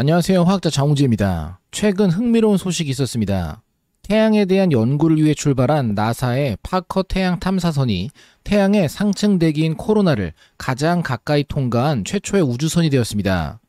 안녕하세요. 화학자 장우지입니다. 최근 흥미로운 소식이 있었습니다. 태양에 대한 연구를 위해 출발한 나사의 파커 태양 탐사선이 태양의 상층 대기인 코로나를 가장 가까이 통과한 최초의 우주선이 되었습니다.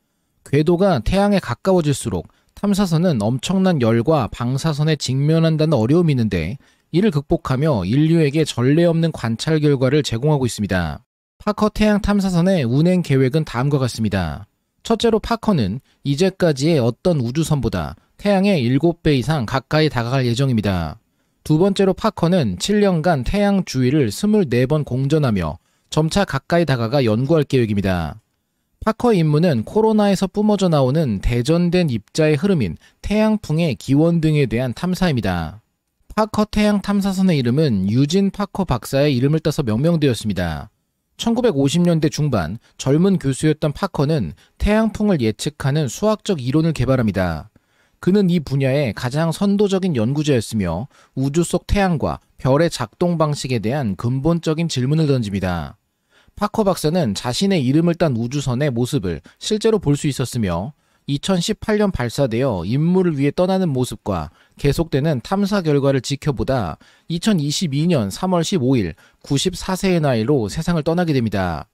궤도가 태양에 가까워질수록 탐사선은 엄청난 열과 방사선에 직면한다는 어려움이 있는데 이를 극복하며 인류에게 전례 없는 관찰 결과를 제공하고 있습니다. 파커 태양 탐사선의 운행 계획은 다음과 같습니다. 첫째로 파커는 이제까지의 어떤 우주선보다 태양의 7배 이상 가까이 다가갈 예정입니다. 두 번째로 파커는 7년간 태양 주위를 24번 공전하며 점차 가까이 다가가 연구할 계획입니다. 파커의 임무는 코로나에서 뿜어져 나오는 대전된 입자의 흐름인 태양풍의 기원 등에 대한 탐사입니다. 파커 태양 탐사선의 이름은 유진 파커 박사의 이름을 따서 명명되었습니다. 1950년대 중반 젊은 교수였던 파커는 태양풍을 예측하는 수학적 이론을 개발합니다. 그는 이 분야의 가장 선도적인 연구자였으며 우주 속 태양과 별의 작동 방식에 대한 근본적인 질문을 던집니다. 파커 박사는 자신의 이름을 딴 우주선의 모습을 실제로 볼 수 있었으며 2018년 발사되어 임무를 위해 떠나는 모습과 계속되는 탐사 결과를 지켜보다 2022년 3월 15일 94세의 나이로 세상을 떠나게 됩니다.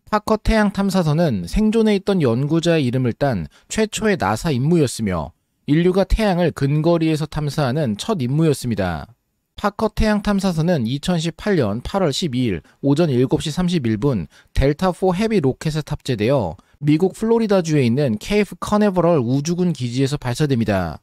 파커 태양 탐사선은 생존해 있던 연구자의 이름을 딴 최초의 나사 임무였으며 인류가 태양을 근거리에서 탐사하는 첫 임무였습니다. 파커 태양 탐사선은 2018년 8월 12일 오전 7시 31분 델타4 헤비 로켓에 탑재되어 미국 플로리다주에 있는 케이프 커네버럴 우주군 기지에서 발사됩니다.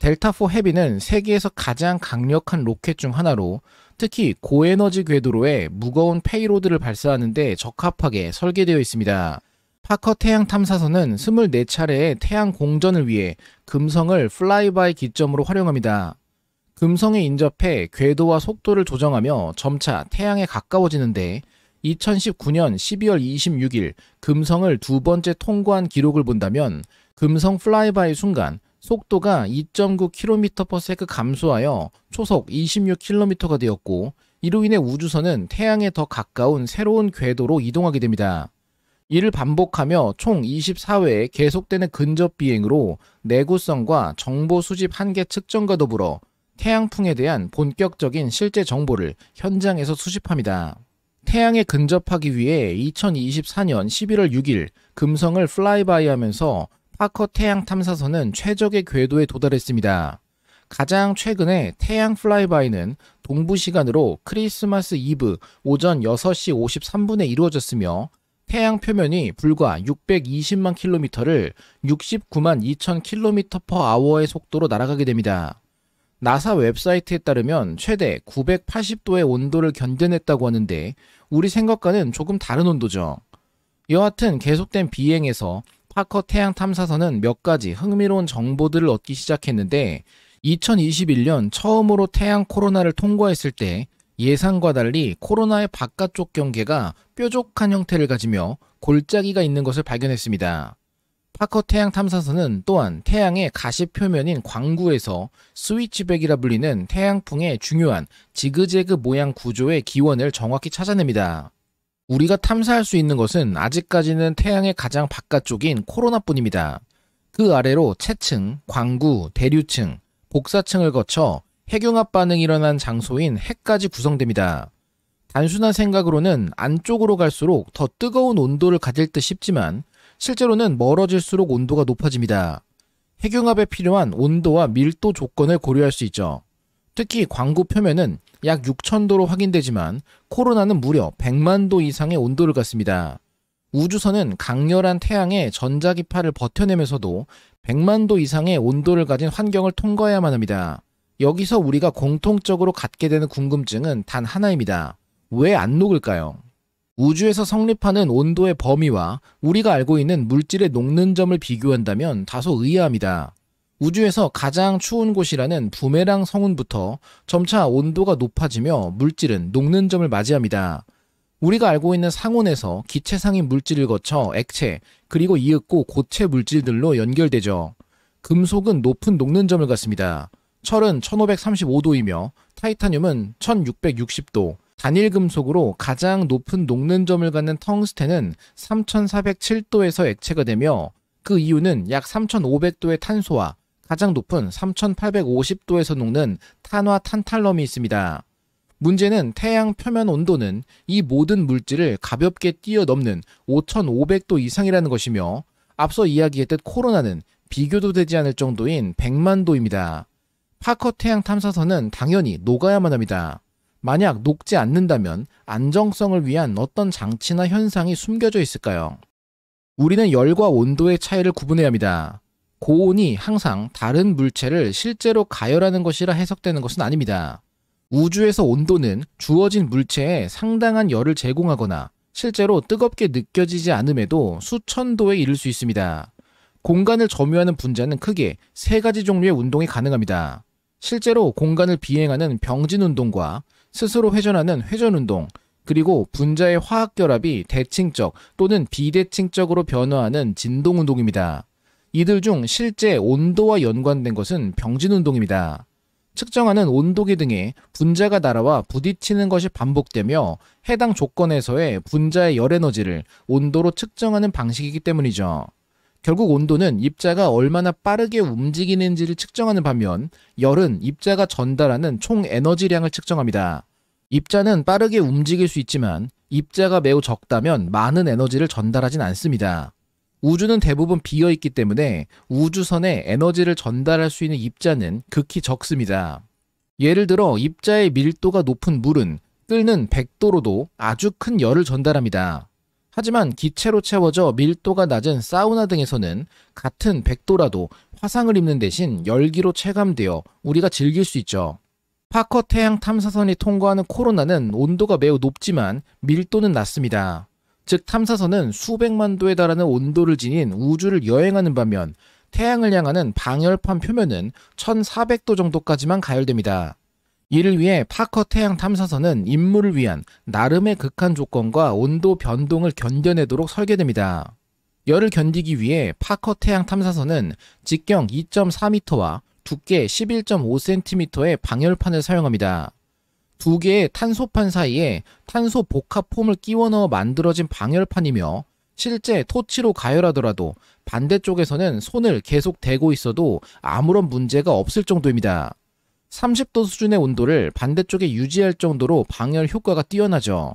델타4 헤비는 세계에서 가장 강력한 로켓 중 하나로 특히 고에너지 궤도로의 무거운 페이로드를 발사하는 데 적합하게 설계되어 있습니다. 파커 태양 탐사선은 24차례의 태양 공전을 위해 금성을 플라이바이 기점으로 활용합니다. 금성에 인접해 궤도와 속도를 조정하며 점차 태양에 가까워지는데 2019년 12월 26일 금성을 두 번째 통과한 기록을 본다면 금성 플라이바이 순간 속도가 2.9km/s 감소하여 초속 26km가 되었고 이로 인해 우주선은 태양에 더 가까운 새로운 궤도로 이동하게 됩니다. 이를 반복하며 총 24회의 계속되는 근접 비행으로 내구성과 정보 수집 한계 측정과 더불어 태양풍에 대한 본격적인 실제 정보를 현장에서 수집합니다. 태양에 근접하기 위해 2024년 11월 6일 금성을 플라이바이 하면서 파커 태양 탐사선은 최적의 궤도에 도달했습니다. 가장 최근에 태양 플라이바이는 동부 시간으로 크리스마스 이브 오전 6시 53분에 이루어졌으며 태양 표면이 불과 620만 킬로미터를 69만 2천 km/h의 속도로 날아가게 됩니다. 나사 웹사이트에 따르면 최대 980도의 온도를 견뎌냈다고 하는데 우리 생각과는 조금 다른 온도죠. 여하튼 계속된 비행에서 파커 태양 탐사선은 몇 가지 흥미로운 정보들을 얻기 시작했는데 2021년 처음으로 태양 코로나를 통과했을 때 예상과 달리 코로나의 바깥쪽 경계가 뾰족한 형태를 가지며 골짜기가 있는 것을 발견했습니다. 파커 태양 탐사선은 또한 태양의 가시 표면인 광구에서 스위치백이라 불리는 태양풍의 중요한 지그재그 모양 구조의 기원을 정확히 찾아냅니다. 우리가 탐사할 수 있는 것은 아직까지는 태양의 가장 바깥쪽인 코로나뿐입니다. 그 아래로 채층, 광구, 대류층, 복사층을 거쳐 핵융합 반응이 일어난 장소인 핵까지 구성됩니다. 단순한 생각으로는 안쪽으로 갈수록 더 뜨거운 온도를 가질 듯 싶지만 실제로는 멀어질수록 온도가 높아집니다. 핵융합에 필요한 온도와 밀도 조건을 고려할 수 있죠. 특히 광구 표면은 약 6,000도로 확인되지만 코로나는 무려 100만 도 이상의 온도를 갖습니다. 우주선은 강렬한 태양의 전자기파를 버텨내면서도 100만 도 이상의 온도를 가진 환경을 통과해야만 합니다. 여기서 우리가 공통적으로 갖게 되는 궁금증은 단 하나입니다. 왜 안 녹을까요? 우주에서 성립하는 온도의 범위와 우리가 알고 있는 물질의 녹는 점을 비교한다면 다소 의아합니다. 우주에서 가장 추운 곳이라는 부메랑 성운부터 점차 온도가 높아지며 물질은 녹는 점을 맞이합니다. 우리가 알고 있는 상온에서 기체상인 물질을 거쳐 액체, 그리고 이윽고 고체 물질들로 연결되죠. 금속은 높은 녹는 점을 갖습니다. 철은 1535도이며 타이타늄은 1660도, 단일 금속으로 가장 높은 녹는 점을 갖는 텅스텐은 3407도에서 액체가 되며 그 이유는 약 3500도의 탄소와 가장 높은 3850도에서 녹는 탄화탄탈럼이 있습니다. 문제는 태양 표면 온도는 이 모든 물질을 가볍게 뛰어넘는 5500도 이상이라는 것이며, 앞서 이야기했듯 코로나는 비교도 되지 않을 정도인 100만 도입니다. 파커 태양 탐사선은 당연히 녹아야만 합니다. 만약 녹지 않는다면 안정성을 위한 어떤 장치나 현상이 숨겨져 있을까요? 우리는 열과 온도의 차이를 구분해야 합니다. 고온이 항상 다른 물체를 실제로 가열하는 것이라 해석되는 것은 아닙니다. 우주에서 온도는 주어진 물체에 상당한 열을 제공하거나 실제로 뜨겁게 느껴지지 않음에도 수천 도에 이를 수 있습니다. 공간을 점유하는 분자는 크게 세 가지 종류의 운동이 가능합니다. 실제로 공간을 비행하는 병진 운동과 스스로 회전하는 회전 운동, 그리고 분자의 화학 결합이 대칭적 또는 비대칭적으로 변화하는 진동 운동입니다. 이들 중 실제 온도와 연관된 것은 병진 운동입니다. 측정하는 온도계 등에 분자가 날아와 부딪히는 것이 반복되며 해당 조건에서의 분자의 열 에너지를 온도로 측정하는 방식이기 때문이죠. 결국 온도는 입자가 얼마나 빠르게 움직이는지를 측정하는 반면, 열은 입자가 전달하는 총 에너지량을 측정합니다. 입자는 빠르게 움직일 수 있지만 입자가 매우 적다면 많은 에너지를 전달하진 않습니다. 우주는 대부분 비어있기 때문에 우주선에 에너지를 전달할 수 있는 입자는 극히 적습니다. 예를 들어 입자의 밀도가 높은 물은 끓는 100도로도 아주 큰 열을 전달합니다. 하지만 기체로 채워져 밀도가 낮은 사우나 등에서는 같은 100도라도 화상을 입는 대신 열기로 체감되어 우리가 즐길 수 있죠. 파커 태양 탐사선이 통과하는 코로나는 온도가 매우 높지만 밀도는 낮습니다. 즉 탐사선은 수백만 도에 달하는 온도를 지닌 우주를 여행하는 반면 태양을 향하는 방열판 표면은 1400도 정도까지만 가열됩니다. 이를 위해 파커 태양 탐사선은 임무를 위한 나름의 극한 조건과 온도 변동을 견뎌내도록 설계됩니다. 열을 견디기 위해 파커 태양 탐사선은 직경 2.4m와 두께 11.5cm의 방열판을 사용합니다. 두 개의 탄소판 사이에 탄소 복합폼을 끼워 넣어 만들어진 방열판이며, 실제 토치로 가열하더라도 반대쪽에서는 손을 계속 대고 있어도 아무런 문제가 없을 정도입니다. 30도 수준의 온도를 반대쪽에 유지할 정도로 방열 효과가 뛰어나죠.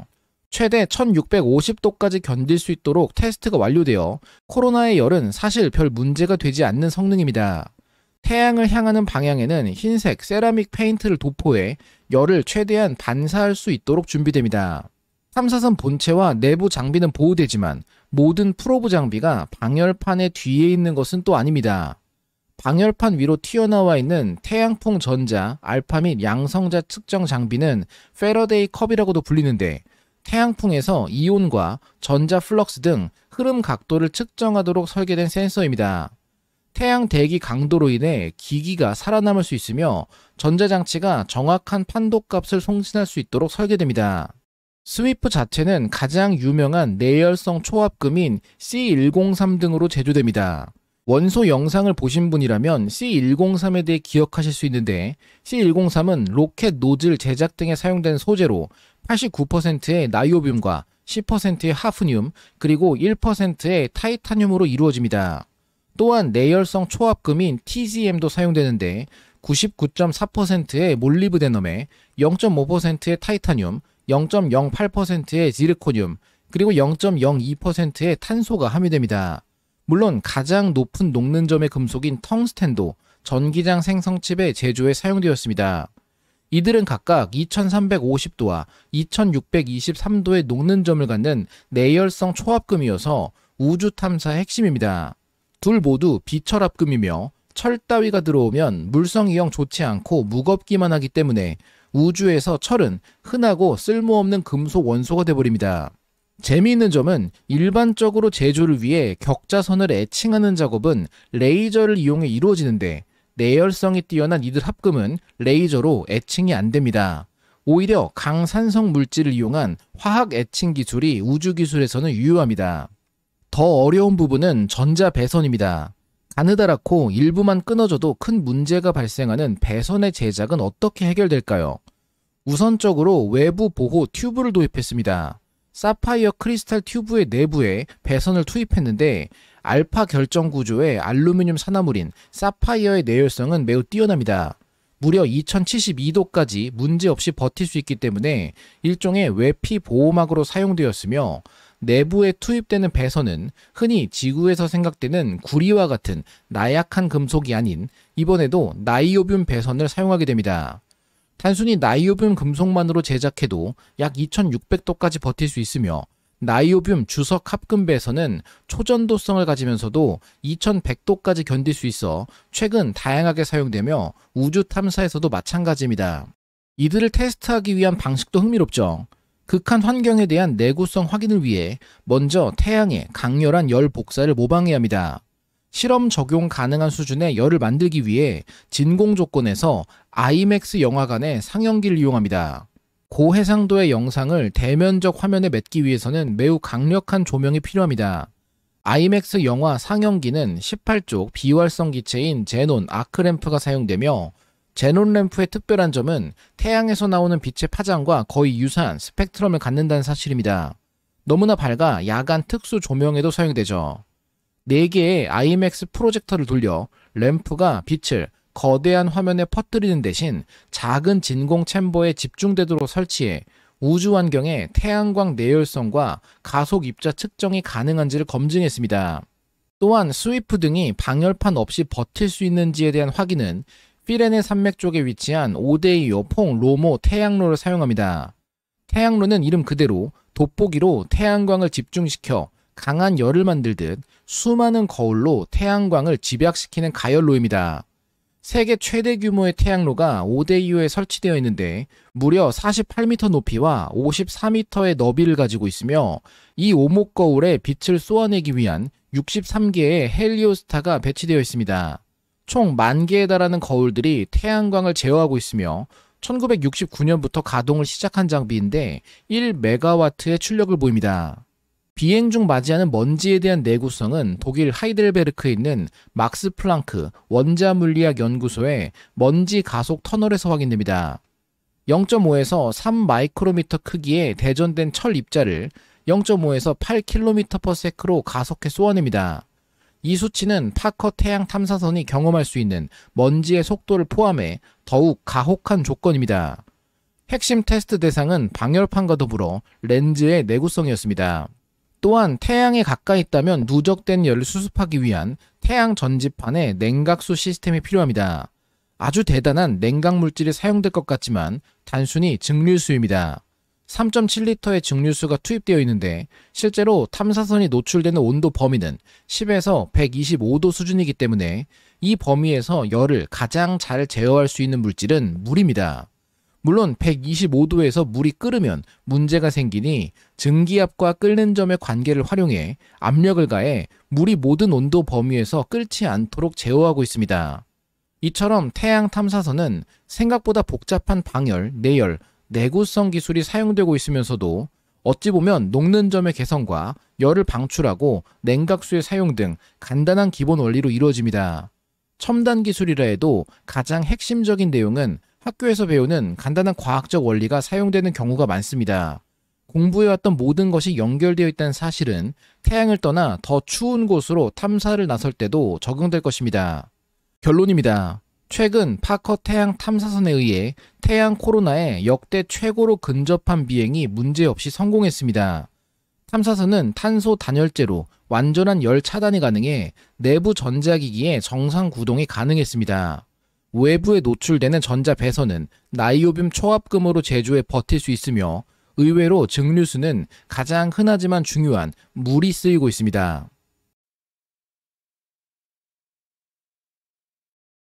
최대 1650도까지 견딜 수 있도록 테스트가 완료되어 코로나의 열은 사실 별 문제가 되지 않는 성능입니다. 태양을 향하는 방향에는 흰색 세라믹 페인트를 도포해 열을 최대한 반사할 수 있도록 준비됩니다. 탐사선 본체와 내부 장비는 보호되지만 모든 프로브 장비가 방열판의 뒤에 있는 것은 또 아닙니다. 방열판 위로 튀어나와 있는 태양풍 전자, 알파 및 양성자 측정 장비는 패러데이 컵이라고도 불리는데, 태양풍에서 이온과 전자 플럭스 등 흐름 각도를 측정하도록 설계된 센서입니다. 태양 대기 강도로 인해 기기가 살아남을 수 있으며 전자장치가 정확한 판도값을 송신할 수 있도록 설계됩니다. 스위프 자체는 가장 유명한 내열성 초합금인 C103 등으로 제조됩니다. 원소 영상을 보신 분이라면 C103에 대해 기억하실 수 있는데, C103은 로켓 노즐 제작 등에 사용된 소재로 89%의 나이오뷴과 10%의 하프늄 그리고 1%의 타이타늄으로 이루어집니다. 또한 내열성 초합금인 TZM도 사용되는데 99.4%의 몰리브데넘에 0.5%의 타이타늄, 0.08%의 지르코늄, 그리고 0.02%의 탄소가 함유됩니다. 물론 가장 높은 녹는 점의 금속인 텅스텐도 전기장 생성칩의 제조에 사용되었습니다. 이들은 각각 2350도와 2623도의 녹는 점을 갖는 내열성 초합금이어서 우주 탐사의 핵심입니다. 둘 모두 비철합금이며 철 따위가 들어오면 물성이형 좋지 않고 무겁기만 하기 때문에 우주에서 철은 흔하고 쓸모없는 금속 원소가 되어버립니다. 재미있는 점은 일반적으로 제조를 위해 격자선을 애칭하는 작업은 레이저를 이용해 이루어지는데, 내열성이 뛰어난 이들 합금은 레이저로 애칭이 안 됩니다. 오히려 강산성 물질을 이용한 화학 애칭 기술이 우주 기술에서는 유효합니다. 더 어려운 부분은 전자 배선입니다. 가느다랗고 일부만 끊어져도 큰 문제가 발생하는 배선의 제작은 어떻게 해결될까요? 우선적으로 외부 보호 튜브를 도입했습니다. 사파이어 크리스탈 튜브의 내부에 배선을 투입했는데 알파 결정 구조의 알루미늄 산화물인 사파이어의 내열성은 매우 뛰어납니다. 무려 2072도까지 문제없이 버틸 수 있기 때문에 일종의 외피 보호막으로 사용되었으며, 내부에 투입되는 배선은 흔히 지구에서 생각되는 구리와 같은 나약한 금속이 아닌 이번에도 나이오뷴 배선을 사용하게 됩니다. 단순히 나이오뷴 금속만으로 제작해도 약 2600도까지 버틸 수 있으며, 나이오뷴 주석 합금 배선은 초전도성을 가지면서도 2100도까지 견딜 수 있어 최근 다양하게 사용되며 우주 탐사에서도 마찬가지입니다. 이들을 테스트하기 위한 방식도 흥미롭죠. 극한 환경에 대한 내구성 확인을 위해 먼저 태양의 강렬한 열 복사를 모방해야 합니다. 실험 적용 가능한 수준의 열을 만들기 위해 진공 조건에서 아이맥스 영화관의 상영기를 이용합니다. 고해상도의 영상을 대면적 화면에 맺기 위해서는 매우 강력한 조명이 필요합니다. 아이맥스 영화 상영기는 18쪽 비활성 기체인 제논 아크램프가 사용되며, 제논 램프의 특별한 점은 태양에서 나오는 빛의 파장과 거의 유사한 스펙트럼을 갖는다는 사실입니다. 너무나 밝아 야간 특수 조명에도 사용되죠. 4개의 아이맥스 프로젝터를 돌려 램프가 빛을 거대한 화면에 퍼뜨리는 대신 작은 진공 챔버에 집중되도록 설치해 우주 환경의 태양광 내열성과 가속 입자 측정이 가능한지를 검증했습니다. 또한 스위프 등이 방열판 없이 버틸 수 있는지에 대한 확인은 피레네 산맥 쪽에 위치한 오데이오 퐁 로모 태양로를 사용합니다. 태양로는 이름 그대로 돋보기로 태양광을 집중시켜 강한 열을 만들듯 수많은 거울로 태양광을 집약시키는 가열로입니다. 세계 최대 규모의 태양로가 오데이오에 설치되어 있는데 무려 48m 높이와 54m의 너비를 가지고 있으며, 이 오목 거울에 빛을 쏘아내기 위한 63개의 헬리오스타가 배치되어 있습니다. 총 10,000개에 달하는 거울들이 태양광을 제어하고 있으며 1969년부터 가동을 시작한 장비인데 1메가와트의 출력을 보입니다. 비행 중 맞이하는 먼지에 대한 내구성은 독일 하이델베르크에 있는 막스 플랑크 원자물리학 연구소의 먼지 가속 터널에서 확인됩니다. 0.5에서 3 마이크로미터 크기의 대전된 철 입자를 0.5에서 8km/s로 가속해 쏘아냅니다. 이 수치는 파커 태양 탐사선이 경험할 수 있는 먼지의 속도를 포함해 더욱 가혹한 조건입니다. 핵심 테스트 대상은 방열판과 더불어 렌즈의 내구성이었습니다. 또한 태양에 가까이 있다면 누적된 열을 수습하기 위한 태양 전지판의 냉각수 시스템이 필요합니다. 아주 대단한 냉각 물질이 사용될 것 같지만 단순히 증류수입니다. 3.7리터의 증류수가 투입되어 있는데 실제로 탐사선이 노출되는 온도 범위는 10에서 125도 수준이기 때문에 이 범위에서 열을 가장 잘 제어할 수 있는 물질은 물입니다. 물론 125도에서 물이 끓으면 문제가 생기니 증기압과 끓는 점의 관계를 활용해 압력을 가해 물이 모든 온도 범위에서 끓지 않도록 제어하고 있습니다. 이처럼 태양 탐사선은 생각보다 복잡한 방열, 내열, 내구성 기술이 사용되고 있으면서도 어찌 보면 녹는 점의 개선과 열을 방출하고 냉각수의 사용 등 간단한 기본 원리로 이루어집니다. 첨단 기술이라 해도 가장 핵심적인 내용은 학교에서 배우는 간단한 과학적 원리가 사용되는 경우가 많습니다. 공부해왔던 모든 것이 연결되어 있다는 사실은 태양을 떠나 더 추운 곳으로 탐사를 나설 때도 적용될 것입니다. 결론입니다. 최근 파커 태양 탐사선에 의해 태양 코로나에 역대 최고로 근접한 비행이 문제없이 성공했습니다. 탐사선은 탄소 단열재로 완전한 열 차단이 가능해 내부 전자기기의 정상 구동이 가능했습니다. 외부에 노출되는 전자 배선은 나이오뷴 초합금으로 제조해 버틸 수 있으며 의외로 증류수는 가장 흔하지만 중요한 물이 쓰이고 있습니다.